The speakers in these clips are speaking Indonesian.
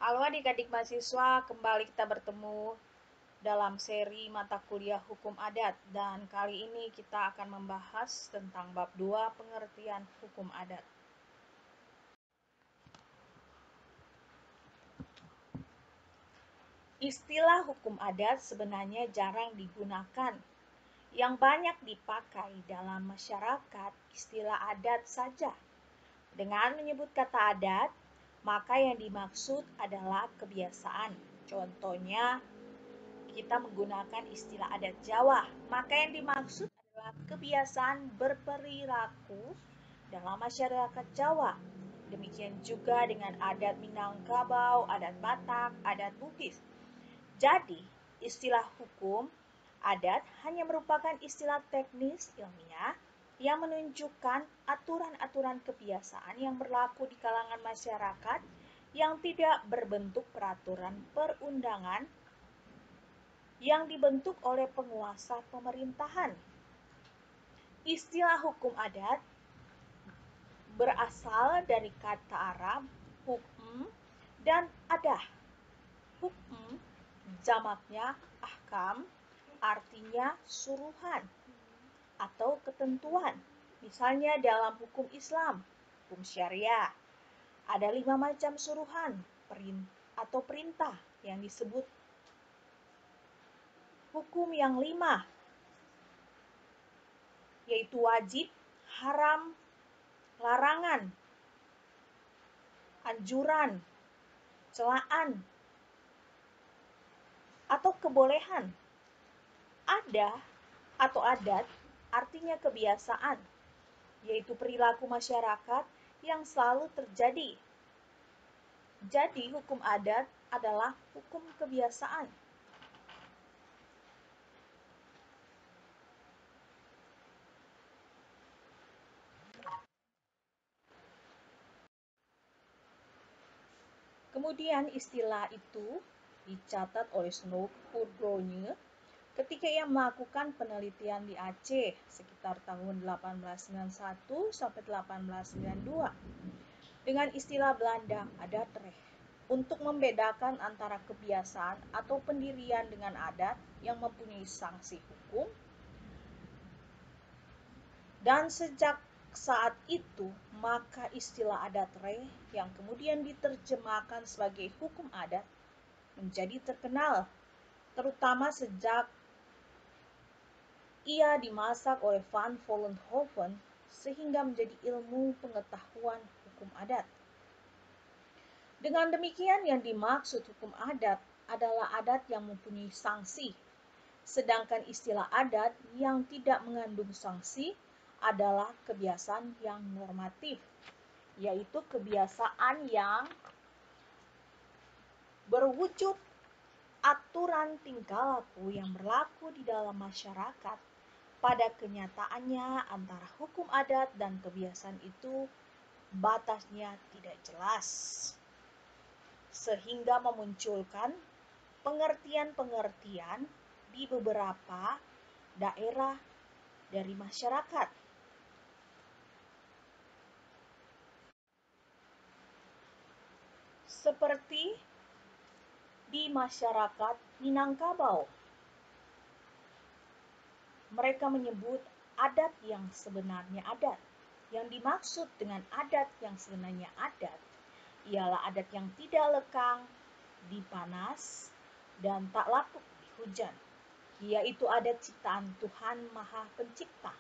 Halo adik-adik mahasiswa, kembali kita bertemu dalam seri mata kuliah hukum adat. Dan kali ini kita akan membahas tentang bab 2 pengertian hukum adat. Istilah hukum adat sebenarnya jarang digunakan. Yang banyak dipakai dalam masyarakat istilah adat saja. Dengan menyebut kata adat, maka yang dimaksud adalah kebiasaan. Contohnya, kita menggunakan istilah adat Jawa, maka yang dimaksud adalah kebiasaan berperilaku dalam masyarakat Jawa. Demikian juga dengan adat Minangkabau, adat Batak, adat Bugis. Jadi, istilah hukum adat hanya merupakan istilah teknis ilmiah yang menunjukkan aturan-aturan kebiasaan yang berlaku di kalangan masyarakat yang tidak berbentuk peraturan perundangan yang dibentuk oleh penguasa pemerintahan. Istilah hukum adat berasal dari kata Arab hukm dan adah. Hukm jamaknya ahkam, artinya suruhan atau ketentuan. Misalnya dalam hukum Islam, hukum syariah, ada 5 macam suruhan atau perintah yang disebut hukum yang 5, yaitu wajib, haram, larangan, anjuran, celaan, atau kebolehan. Adah atau adat artinya kebiasaan, yaitu perilaku masyarakat yang selalu terjadi. Jadi hukum adat adalah hukum kebiasaan. Kemudian istilah itu dicatat oleh Snowpurgogne ketika ia melakukan penelitian di Aceh sekitar tahun 1891 sampai 1892 dengan istilah Belanda adatrecht untuk membedakan antara kebiasaan atau pendirian dengan adat yang mempunyai sanksi hukum. Dan sejak saat itu, maka istilah adatrecht yang kemudian diterjemahkan sebagai hukum adat menjadi terkenal, terutama sejak ia dimasak oleh Van Vollenhoven sehingga menjadi ilmu pengetahuan hukum adat. Dengan demikian, yang dimaksud hukum adat adalah adat yang mempunyai sanksi, sedangkan istilah adat yang tidak mengandung sanksi adalah kebiasaan yang normatif, yaitu kebiasaan yang berwujud aturan tingkah laku yang berlaku di dalam masyarakat. Pada kenyataannya, antara hukum adat dan kebiasaan itu batasnya tidak jelas, sehingga memunculkan pengertian-pengertian di beberapa daerah dari masyarakat. Seperti di masyarakat Minangkabau, mereka menyebut adat yang sebenarnya adat. Yang dimaksud dengan adat yang sebenarnya adat ialah adat yang tidak lekang di panas dan tak lapuk di hujan, yaitu adat ciptaan Tuhan Maha Pencipta.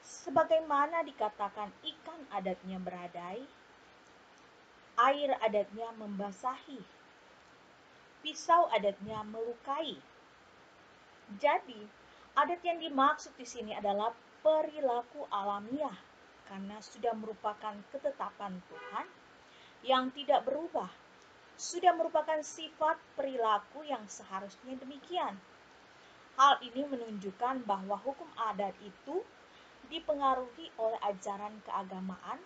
Sebagaimana dikatakan ikan adatnya beradai, air adatnya membasahi, pisau adatnya melukai. Jadi, adat yang dimaksud di sini adalah perilaku alamiah karena sudah merupakan ketetapan Tuhan yang tidak berubah. Sudah merupakan sifat perilaku yang seharusnya demikian. Hal ini menunjukkan bahwa hukum adat itu dipengaruhi oleh ajaran keagamaan.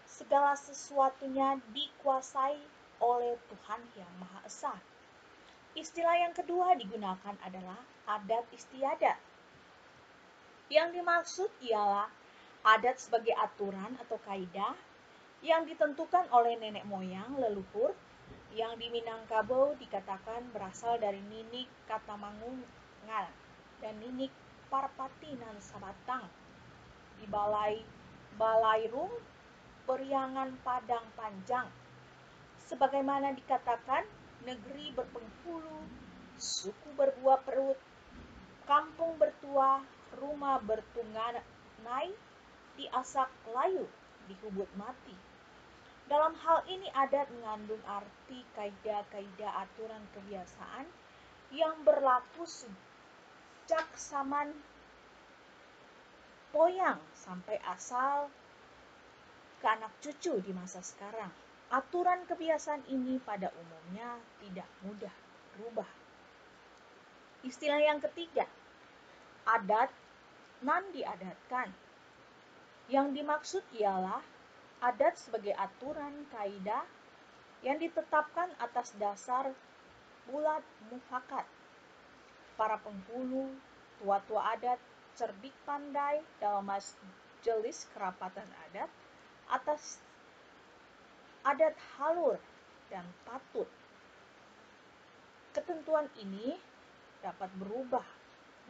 Segala sesuatunya dikuasai oleh Tuhan yang Maha Esa. Istilah yang kedua digunakan adalah adat istiadat. Yang dimaksud ialah adat sebagai aturan atau kaidah yang ditentukan oleh nenek moyang leluhur yang di Minangkabau dikatakan berasal dari Ninik Katamangungal dan Ninik Parpati nan Sabatang di Balairung Periangan Padang Panjang. Sebagaimana dikatakan, negeri berpenghulu, suku berbuah perut, kampung bertua, rumah bertungganai, diasak layu, dihubut mati. Dalam hal ini adat mengandung arti kaidah-kaidah aturan kebiasaan yang berlaku sejak zaman poyang sampai asal ke anak cucu di masa sekarang. Aturan kebiasaan ini pada umumnya tidak mudah berubah. Istilah yang ketiga, adat nan diadatkan. Yang dimaksud ialah adat sebagai aturan kaidah yang ditetapkan atas dasar bulat mufakat. Para penghulu, tua-tua adat, cerdik pandai dalam majelis kerapatan adat atas adat halur dan patut. Ketentuan ini dapat berubah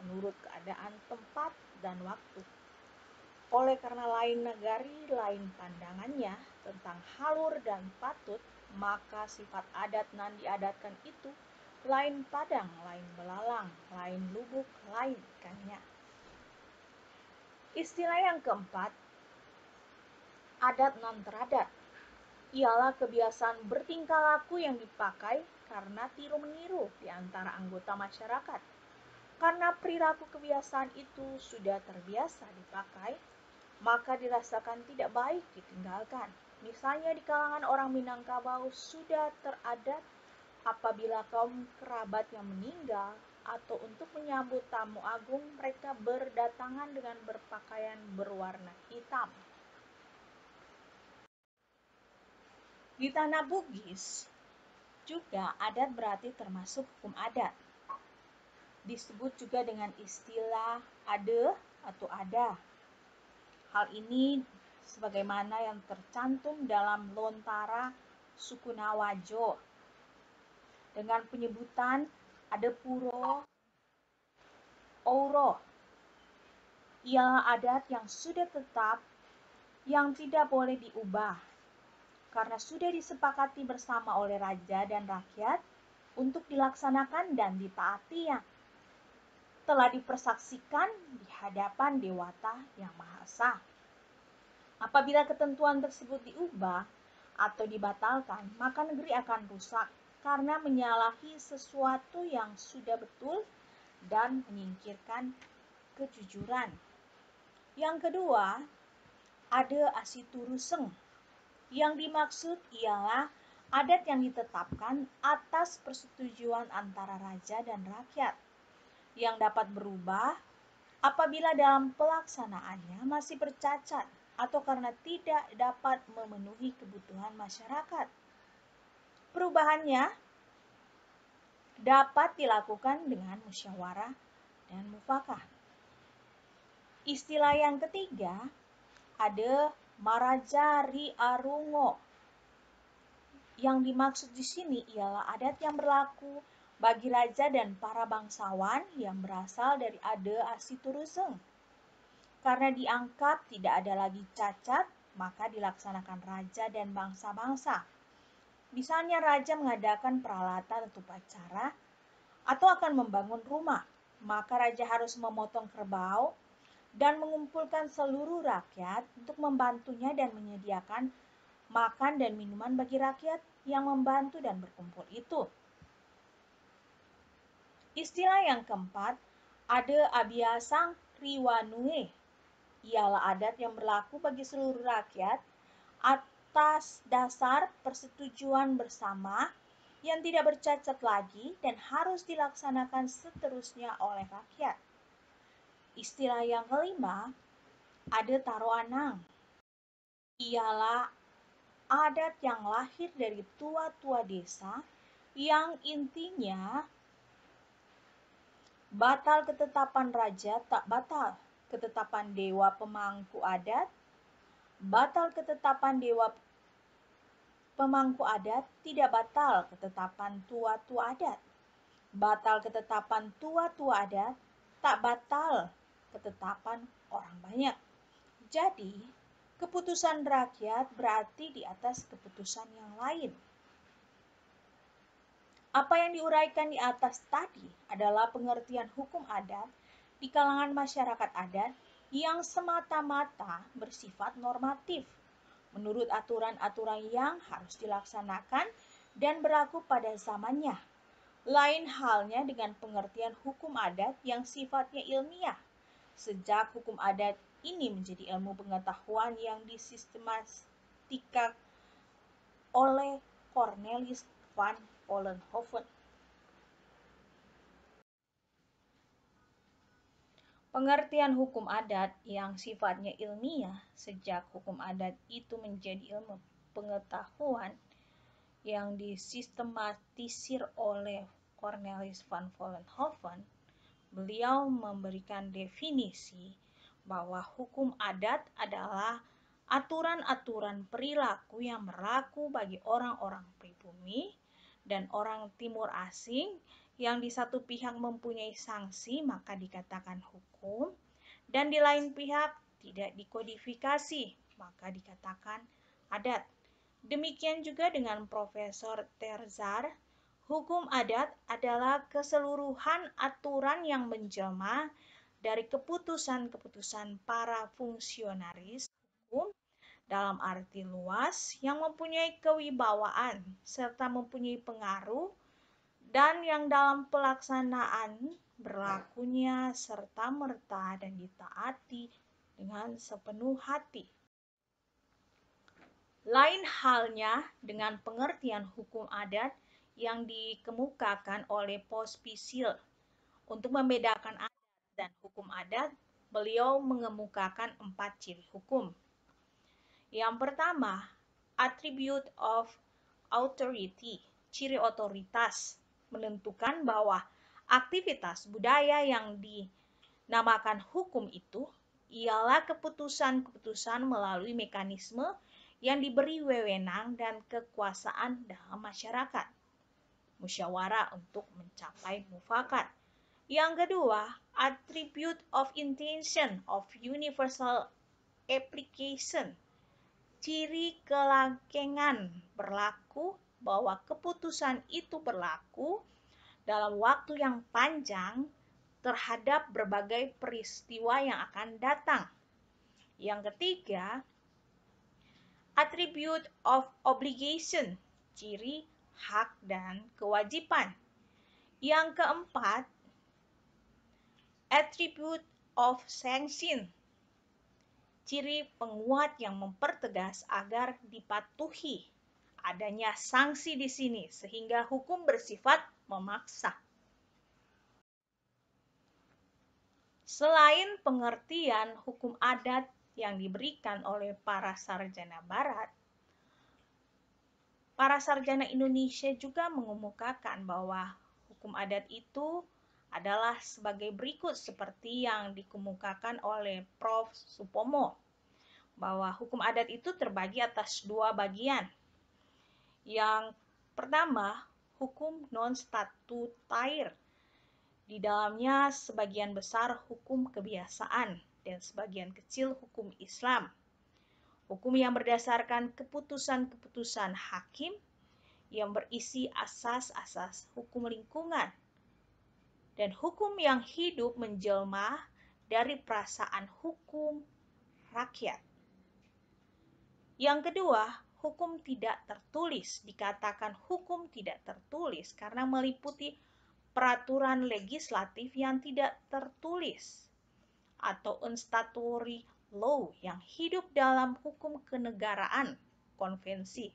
menurut keadaan tempat dan waktu. Oleh karena lain negari, lain pandangannya tentang halur dan patut, maka sifat adat nan diadatkan itu lain padang, lain belalang, lain lubuk, lain ikannya. Istilah yang keempat, adat non teradat, ialah kebiasaan bertingkah laku yang dipakai karena tiru-meniru di antara anggota masyarakat. Karena perilaku kebiasaan itu sudah terbiasa dipakai, maka dirasakan tidak baik ditinggalkan. Misalnya di kalangan orang Minangkabau sudah teradat apabila kaum kerabat yang meninggal atau untuk menyambut tamu agung, mereka berdatangan dengan berpakaian berwarna hitam. Di tanah Bugis juga adat berarti termasuk hukum adat. Disebut juga dengan istilah ade atau ada. Hal ini sebagaimana yang tercantum dalam Lontara Sukunawajo dengan penyebutan Adepuro Ouro. Ialah adat yang sudah tetap yang tidak boleh diubah karena sudah disepakati bersama oleh raja dan rakyat untuk dilaksanakan dan ditaati yang telah dipersaksikan di hadapan Dewata Yang Maha Esa. Apabila ketentuan tersebut diubah atau dibatalkan, maka negeri akan rusak karena menyalahi sesuatu yang sudah betul dan menyingkirkan kejujuran. Yang kedua, ada asituruseng. Yang dimaksud ialah adat yang ditetapkan atas persetujuan antara raja dan rakyat, yang dapat berubah apabila dalam pelaksanaannya masih bercacat atau karena tidak dapat memenuhi kebutuhan masyarakat. Perubahannya dapat dilakukan dengan musyawarah dan mufakat. Istilah yang ketiga, ada Maraja Ri Arungo. Yang dimaksud di sini ialah adat yang berlaku bagi raja dan para bangsawan yang berasal dari Ade Asituruseng. Karena dianggap tidak ada lagi cacat, maka dilaksanakan raja dan bangsa-bangsa. Misalnya raja mengadakan peralatan untuk upacara atau akan membangun rumah, maka raja harus memotong kerbau dan mengumpulkan seluruh rakyat untuk membantunya dan menyediakan makan dan minuman bagi rakyat yang membantu dan berkumpul itu. Istilah yang keempat, ada Abiasang Riwanue, ialah adat yang berlaku bagi seluruh rakyat atas dasar persetujuan bersama yang tidak bercacat lagi dan harus dilaksanakan seterusnya oleh rakyat. Istilah yang kelima, ada Taroanang, ialah adat yang lahir dari tua-tua desa yang intinya batal ketetapan raja tak batal ketetapan dewa pemangku adat, batal ketetapan dewa Pemangku adat tidak batal ketetapan tua-tua adat. Batal ketetapan tua-tua adat, tak batal ketetapan orang banyak. Jadi, keputusan rakyat berarti di atas keputusan yang lain. Apa yang diuraikan di atas tadi adalah pengertian hukum adat di kalangan masyarakat adat yang semata-mata bersifat normatif, menurut aturan-aturan yang harus dilaksanakan dan berlaku pada zamannya. Lain halnya dengan pengertian hukum adat yang sifatnya ilmiah. Sejak hukum adat ini menjadi ilmu pengetahuan yang disistematikan oleh Cornelis van Vollenhoven. Pengertian hukum adat yang sifatnya ilmiah sejak hukum adat itu menjadi ilmu pengetahuan yang disistematisir oleh Cornelis van Vollenhoven. Beliau memberikan definisi bahwa hukum adat adalah aturan-aturan perilaku yang berlaku bagi orang-orang pribumi dan orang timur asing yang di satu pihak mempunyai sanksi maka dikatakan hukum dan di lain pihak tidak dikodifikasi maka dikatakan adat. Demikian juga dengan Profesor Terzar. Hukum adat adalah keseluruhan aturan yang menjelma dari keputusan-keputusan para fungsionaris hukum dalam arti luas yang mempunyai kewibawaan serta mempunyai pengaruh dan yang dalam pelaksanaan berlakunya serta-merta dan ditaati dengan sepenuh hati. Lain halnya dengan pengertian hukum adat yang dikemukakan oleh Pospisil. Untuk membedakan adat dan hukum adat, beliau mengemukakan 4 ciri hukum. Yang pertama, attribute of authority, ciri otoritas, menentukan bahwa aktivitas budaya yang dinamakan hukum itu ialah keputusan-keputusan melalui mekanisme yang diberi wewenang dan kekuasaan dalam masyarakat. Musyawarah untuk mencapai mufakat. Yang kedua, attribute of intention of universal application. Ciri kelangkengan berlaku bahwa keputusan itu berlaku dalam waktu yang panjang terhadap berbagai peristiwa yang akan datang. Yang ketiga, attribute of obligation, ciri hak dan kewajiban. Yang keempat, attribute of sanction, ciri penguat yang mempertegas agar dipatuhi. Adanya sanksi di sini sehingga hukum bersifat memaksa. Selain pengertian hukum adat yang diberikan oleh para sarjana barat, para sarjana Indonesia juga mengemukakan bahwa hukum adat itu adalah sebagai berikut seperti yang dikemukakan oleh Prof. Supomo, bahwa hukum adat itu terbagi atas 2 bagian. Yang pertama, hukum non-statutair. Di dalamnya sebagian besar hukum kebiasaan dan sebagian kecil hukum Islam. Hukum yang berdasarkan keputusan-keputusan hakim yang berisi asas-asas hukum lingkungan. Dan hukum yang hidup menjelma dari perasaan hukum rakyat. Yang kedua, hukum tidak tertulis. Dikatakan hukum tidak tertulis karena meliputi peraturan legislatif yang tidak tertulis atau unstatutory law yang hidup dalam hukum kenegaraan, konvensi.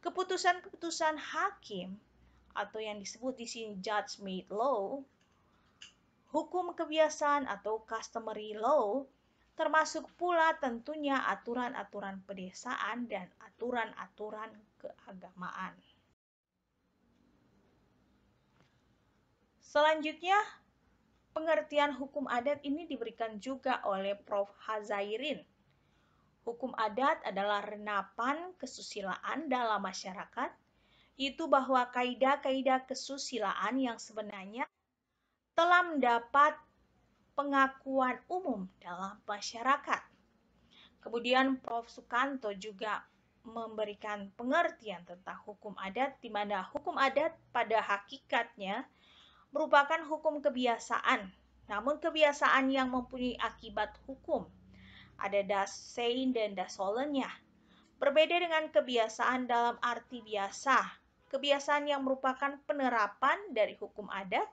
Keputusan-keputusan hakim atau yang disebut di sini judge-made law, hukum kebiasaan atau customary law, termasuk pula tentunya aturan-aturan pedesaan dan aturan-aturan keagamaan. Selanjutnya, pengertian hukum adat ini diberikan juga oleh Prof. Hazairin. Hukum adat adalah renapan kesusilaan dalam masyarakat, itu bahwa kaidah-kaidah kesusilaan yang sebenarnya telah mendapat pengakuan umum dalam masyarakat. Kemudian Prof. Sukanto juga memberikan pengertian tentang hukum adat, di mana hukum adat pada hakikatnya merupakan hukum kebiasaan, namun kebiasaan yang mempunyai akibat hukum. Ada das sein dan das sollennya. Berbeda dengan kebiasaan dalam arti biasa. Kebiasaan yang merupakan penerapan dari hukum adat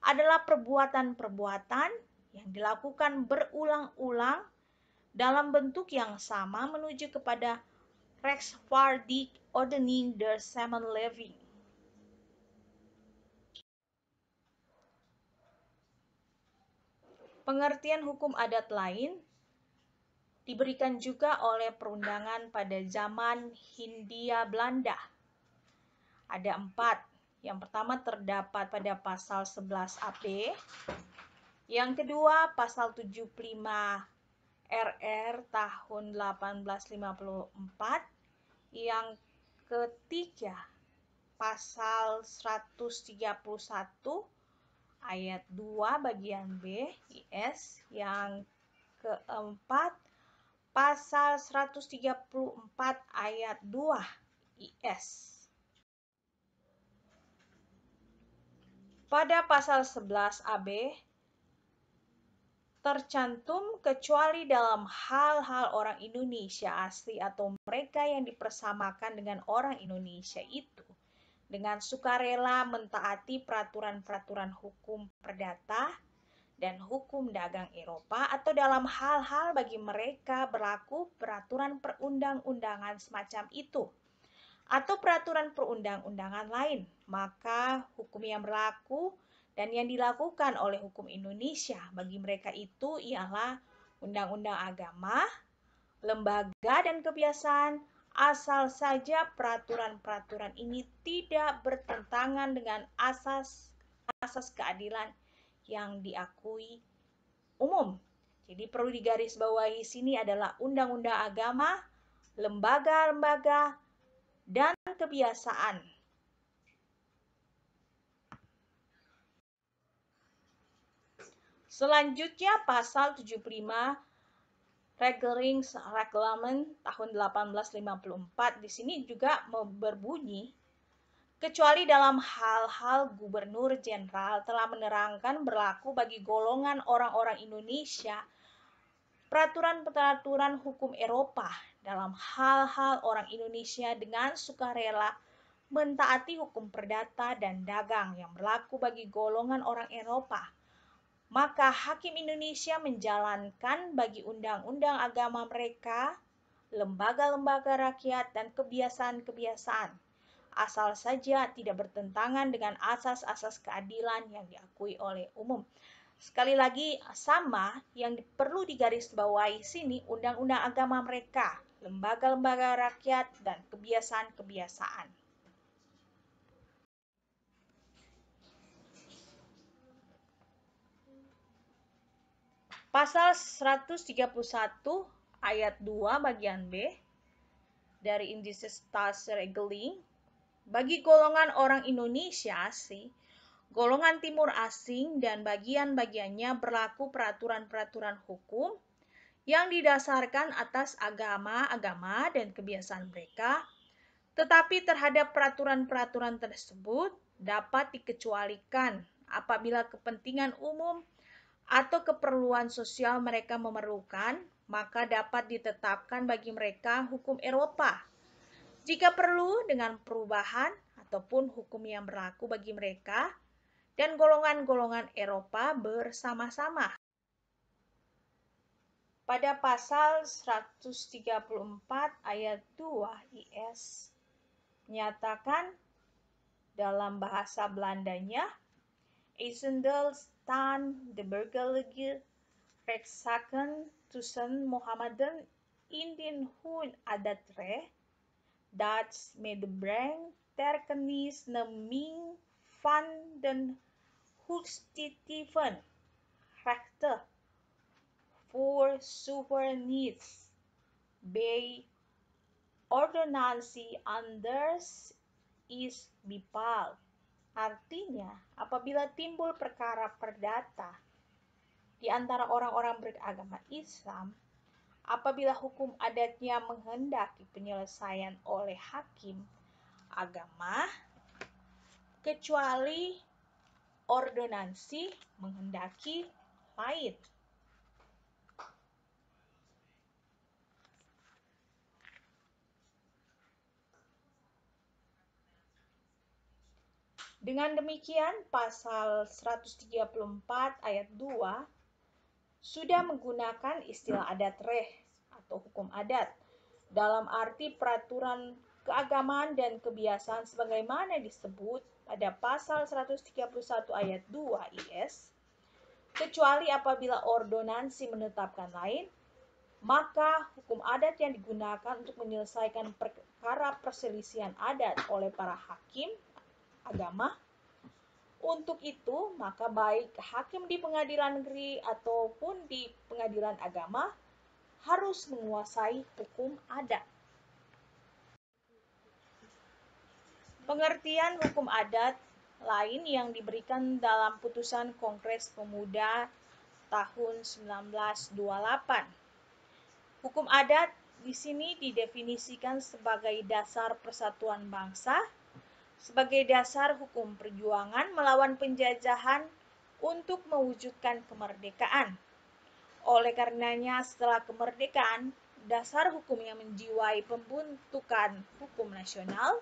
adalah perbuatan-perbuatan yang dilakukan berulang-ulang dalam bentuk yang sama menuju kepada rechtvaardig ordening der samenleving. Pengertian hukum adat lain diberikan juga oleh perundangan pada zaman Hindia Belanda. Ada 4. Yang pertama terdapat pada pasal 11 AB. Yang kedua pasal 75 RR tahun 1854. Yang ketiga pasal 131 ayat 2 bagian B IS. Yang keempat pasal 134 ayat 2 IS. Pada pasal 11 AB tercantum kecuali dalam hal-hal orang Indonesia asli atau mereka yang dipersamakan dengan orang Indonesia itu dengan sukarela mentaati peraturan-peraturan hukum perdata dan hukum dagang Eropa, atau dalam hal-hal bagi mereka berlaku peraturan perundang-undangan semacam itu atau peraturan perundang-undangan lain, maka hukum yang berlaku dan yang dilakukan oleh hukum Indonesia bagi mereka itu ialah undang-undang agama, lembaga dan kebiasaan, asal saja peraturan-peraturan ini tidak bertentangan dengan asas keadilan yang diakui umum. Jadi perlu digarisbawahi sini adalah undang-undang agama, lembaga-lembaga, dan kebiasaan. Selanjutnya pasal 75 Reglement tahun 1854 di sini juga berbunyi, kecuali dalam hal-hal gubernur jenderal telah menerangkan berlaku bagi golongan orang-orang Indonesia peraturan-peraturan hukum Eropa dalam hal-hal orang Indonesia dengan sukarela mentaati hukum perdata dan dagang yang berlaku bagi golongan orang Eropa, maka hakim Indonesia menjalankan bagi undang-undang agama mereka, lembaga-lembaga rakyat, dan kebiasaan-kebiasaan, asal saja tidak bertentangan dengan asas-asas keadilan yang diakui oleh umum. Sekali lagi, sama yang perlu digarisbawahi sini, undang-undang agama mereka, lembaga-lembaga rakyat, dan kebiasaan-kebiasaan. Pasal 131 ayat 2 bagian B dari Indices Staatsregeling, bagi golongan orang Indonesia asing, golongan timur asing dan bagian-bagiannya berlaku peraturan-peraturan hukum yang didasarkan atas agama dan kebiasaan mereka, tetapi terhadap peraturan-peraturan tersebut dapat dikecualikan apabila kepentingan umum atau keperluan sosial mereka memerlukan, maka dapat ditetapkan bagi mereka hukum Eropa. Jika perlu dengan perubahan ataupun hukum yang berlaku bagi mereka dan golongan-golongan Eropa bersama-sama. Pada pasal 134 ayat 2 IS menyatakan dalam bahasa Belandanya, Eisendel staan de burgerlijke rechtszaken tussen Mohammedan in den hun adatrecht dat medebrengt ter kennisneming van den hoogstitieven rechten voor soevereiniteit. Bij ordonansie anders is bepaald. Artinya, apabila timbul perkara perdata di antara orang-orang beragama Islam, apabila hukum adatnya menghendaki penyelesaian oleh hakim agama, kecuali ordonansi menghendaki lain. Dengan demikian, pasal 134 ayat 2 sudah menggunakan istilah adat reh atau hukum adat dalam arti peraturan keagamaan dan kebiasaan sebagaimana disebut pada pasal 131 ayat 2 IS, kecuali apabila ordonansi menetapkan lain, maka hukum adat yang digunakan untuk menyelesaikan perkara perselisihan adat oleh para hakim agama. Untuk itu, maka baik hakim di pengadilan negeri ataupun di pengadilan agama harus menguasai hukum adat. Pengertian hukum adat lain yang diberikan dalam putusan Kongres Pemuda tahun 1928. Hukum adat di sini didefinisikan sebagai dasar persatuan bangsa, sebagai dasar hukum perjuangan melawan penjajahan untuk mewujudkan kemerdekaan. Oleh karenanya, setelah kemerdekaan, dasar hukum yang menjiwai pembentukan hukum nasional,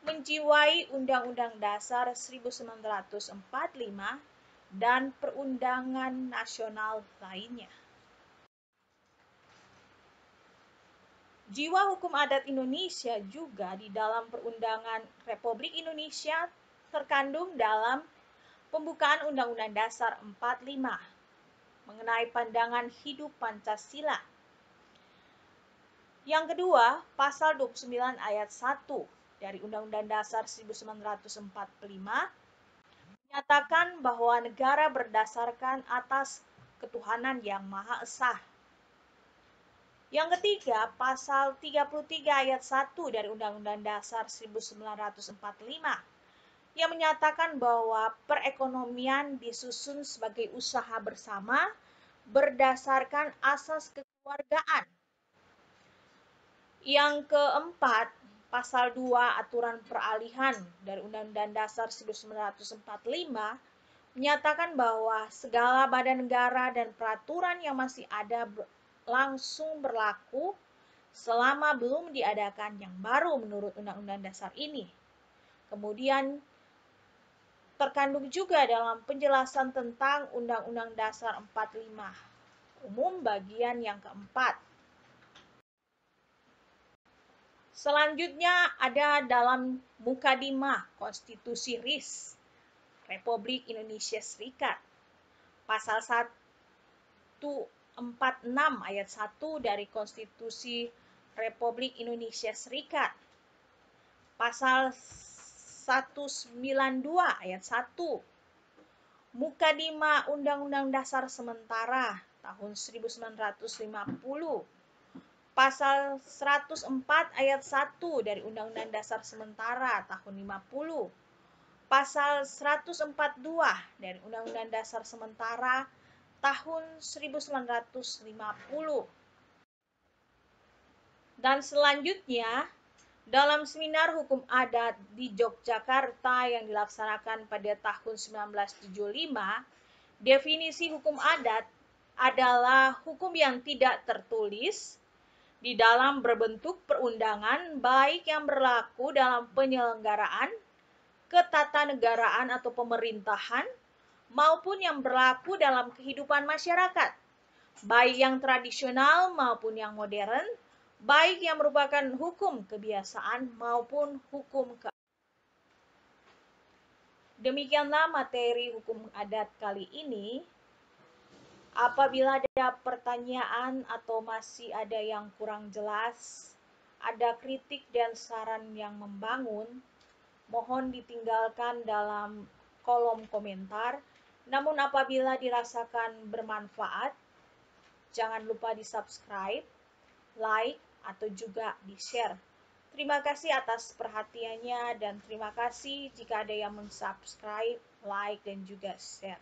menjiwai Undang-Undang Dasar 1945 dan perundangan nasional lainnya. Jiwa hukum adat Indonesia juga di dalam Perundangan Republik Indonesia terkandung dalam pembukaan Undang-Undang Dasar 45 mengenai pandangan hidup Pancasila. Yang kedua, pasal 29 ayat 1 dari Undang-Undang Dasar 1945 menyatakan bahwa negara berdasarkan atas ketuhanan yang Maha Esa. Yang ketiga, pasal 33 ayat 1 dari Undang-Undang Dasar 1945 yang menyatakan bahwa perekonomian disusun sebagai usaha bersama berdasarkan asas kekeluargaan. Yang keempat, pasal 2 aturan peralihan dari Undang-Undang Dasar 1945 menyatakan bahwa segala badan negara dan peraturan yang masih ada langsung berlaku selama belum diadakan yang baru menurut Undang-Undang Dasar ini. Kemudian terkandung juga dalam penjelasan tentang Undang-Undang Dasar 45 umum bagian yang keempat. Selanjutnya ada dalam Mukadimah Konstitusi RIS Republik Indonesia Serikat pasal 146 ayat 1 dari Konstitusi Republik Indonesia Serikat. Pasal 192 ayat 1. Mukadimah Undang-Undang Dasar Sementara tahun 1950. Pasal 104 ayat 1 dari Undang-Undang Dasar Sementara tahun 50. Pasal 142 dari Undang-Undang Dasar Sementara tahun 1950. Dan selanjutnya, dalam seminar hukum adat di Yogyakarta yang dilaksanakan pada tahun 1975, definisi hukum adat adalah hukum yang tidak tertulis di dalam berbentuk perundangan, baik yang berlaku dalam penyelenggaraan, ketatanegaraan atau pemerintahan, maupun yang berlaku dalam kehidupan masyarakat, baik yang tradisional maupun yang modern, baik yang merupakan hukum kebiasaan maupun hukum Demikianlah materi hukum adat kali ini. Apabila ada pertanyaan atau masih ada yang kurang jelas, ada kritik dan saran yang membangun, mohon ditinggalkan dalam kolom komentar. Namun apabila dirasakan bermanfaat, jangan lupa di-subscribe like, atau juga di-share. Terima kasih atas perhatiannya dan terima kasih jika ada yang mensubscribe, like, dan juga share.